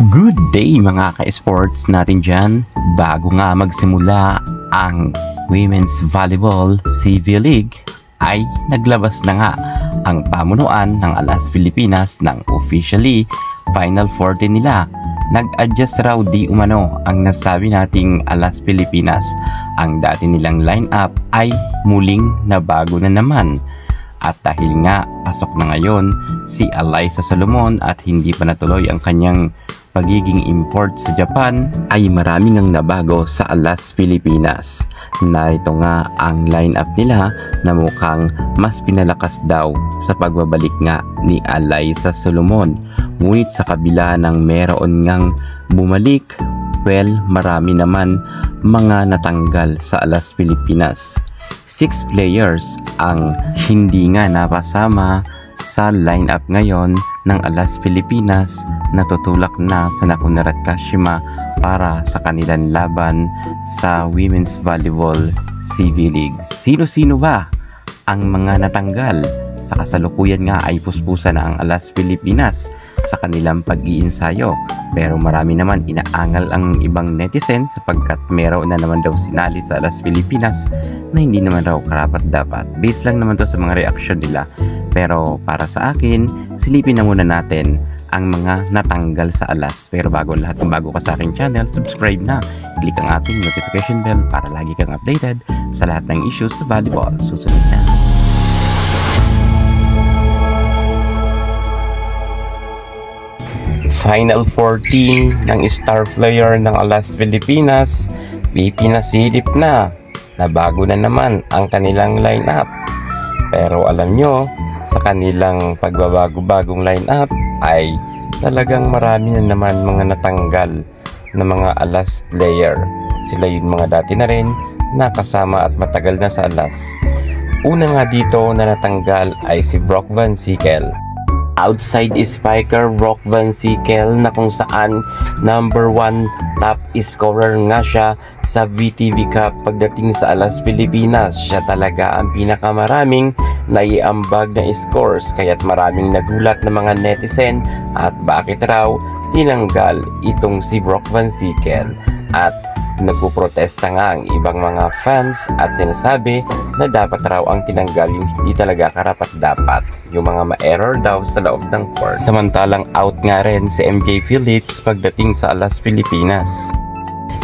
Good day mga ka-sports natin dyan. Bago nga magsimula ang Women's Volleyball CV League ay naglabas na nga ang pamunuan ng Alas Pilipinas ng officially Final 14 nila. Nag-adjust raw di umano ang nasabi nating Alas Pilipinas. Ang dati nilang lineup ay muling nabago na naman. At dahil nga pasok na ngayon si Alyssa Solomon at hindi pa natuloy ang kanyang pagiging import sa Japan, ay maraming ang nabago sa Alas Pilipinas. Narito nga ang lineup nila na mukhang mas pinalakas daw sa pagbabalik nga ni Alyssa Solomon. Ngunit sa kabila ng meron ngang bumalik, well, marami naman mga natanggal sa Alas Pilipinas. 6 players ang hindi nga napasama sa lineup ngayon ng Alas Pilipinas na tutulak na sa Nakunarat Kashima para sa kanilang laban sa Women's Volleyball CV League. Sino-sino ba ang mga natanggal? Sa kasalukuyan nga ay puspusa na ang Alas Pilipinas sa kanilang pag-iinsayo, pero marami naman inaangal ang ibang netizen sapagkat meron na naman daw sinali sa Alas Pilipinas na hindi naman raw karapat dapat. Based lang naman to sa mga reaksyon nila, pero para sa akin, silipin na muna natin ang mga natanggal sa Alas. Pero bago ang lahat, kung bago ka sa aking channel, subscribe na, click ang ating notification bell para lagi kang updated sa lahat ng issues sa volleyball. Susunod na. Final 14 ng star player ng Alas Pilipinas, pinasilip na bago na naman ang kanilang lineup. Pero alam nyo, sa kanilang pagbabago-bagong lineup ay talagang marami na naman mga natanggal na mga Alas player. Sila yung mga dati na rin nakasama at matagal na sa Alas. Una nga dito na natanggal ay si Brooke Van Sickle. Outside spiker Brooke Van Sickle na kung saan number 1 top scorer nga siya sa VTV Cup pagdating sa Alas Pilipinas. Siya talaga ang pinakamaraming naiambag na scores, kaya't maraming nagulat na mga netizen at bakit raw tinanggal itong si Brooke Van Sickle. At nagpuprotesta nga ang ibang mga fans at sinasabi na dapat raw ang tinanggal yung hindi talaga karapat dapat, yung mga ma-error daw sa loob ng court. Samantalang out nga rin si MJ Phillips pagdating sa Alas Pilipinas.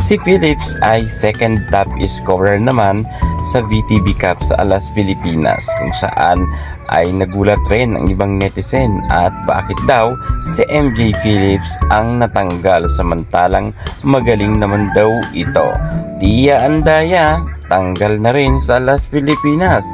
Si Phillips ay second top scorer naman sa VTV Cup sa Alas Pilipinas, kung saan ay nagulat rin ang ibang netizen at bakit daw si MJ Phillips ang natanggal samantalang magaling naman daw ito. Tia Andaya tanggal na rin sa Alas Pilipinas.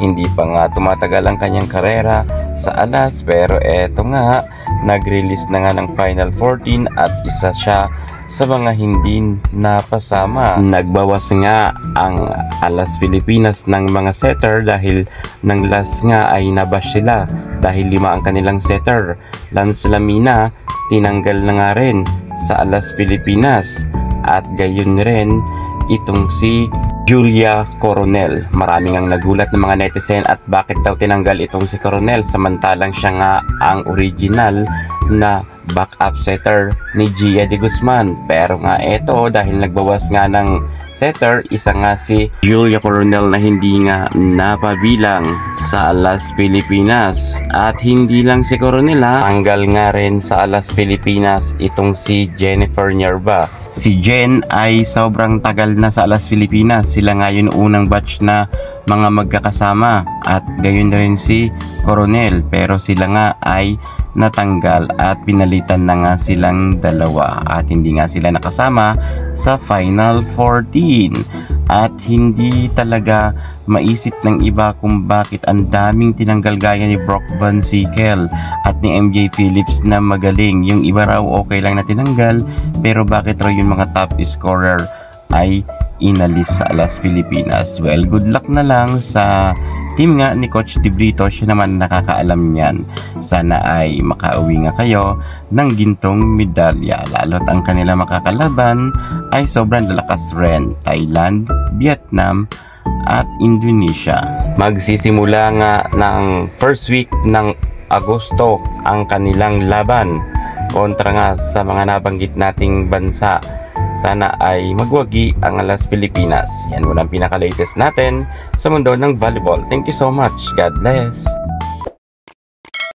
Hindi pa nga tumatagal ang kanyang karera sa Alas, pero eto nga, nag-release na nga ng Final 14 at isa siya sa mga hindi napasama. Nagbawas nga ang Alas Pilipinas ng mga setter dahil ng last nga ay nabash sila dahil 5 ang kanilang setter. Lance Lamina tinanggal na nga rin sa Alas Pilipinas at gayon rin itong si Julia Coronel. Maraming ang nagulat ng mga netizen at bakit daw tinanggal itong si Coronel samantalang siya nga ang original na backup setter ni Gia de Guzman. Pero nga ito, dahil nagbawas nga ng setter, isa nga si Julia Coronel na hindi nga napabilang sa Alas Pilipinas. At hindi lang si Coronel, tanggal nga rin sa Alas Pilipinas itong si Jennifer Nierva. Si Jen ay sobrang tagal na sa Alas Pilipinas. Sila nga yung unang batch na mga magkakasama at gayon rin si Coronel, pero sila nga ay natanggal at pinalitan na nga silang dalawa at hindi nga sila nakasama sa Final 14. At hindi talaga maisip ng iba kung bakit ang daming tinanggal gaya ni Brooke Van Sickle at ni MJ Phillips na magaling. Yung iba raw okay lang na tinanggal, pero bakit raw yung mga top scorer ay inalis sa Alas Pilipinas? Well, good luck na lang sa team nga ni Coach De Brito, siya naman nakakaalam niyan. Sana ay makauwi nga kayo ng gintong medalya, lalo't ang kanila makakalaban ay sobrang lalakas rin: Thailand, Vietnam at Indonesia. Magsisimula nga ng first week ng Agosto ang kanilang laban kontra nga sa mga nabanggit nating bansa. Sana ay magwagi ang Alas Pilipinas. Yan muna ang pinaka-latest natin sa mundo ng volleyball. Thank you so much. God bless.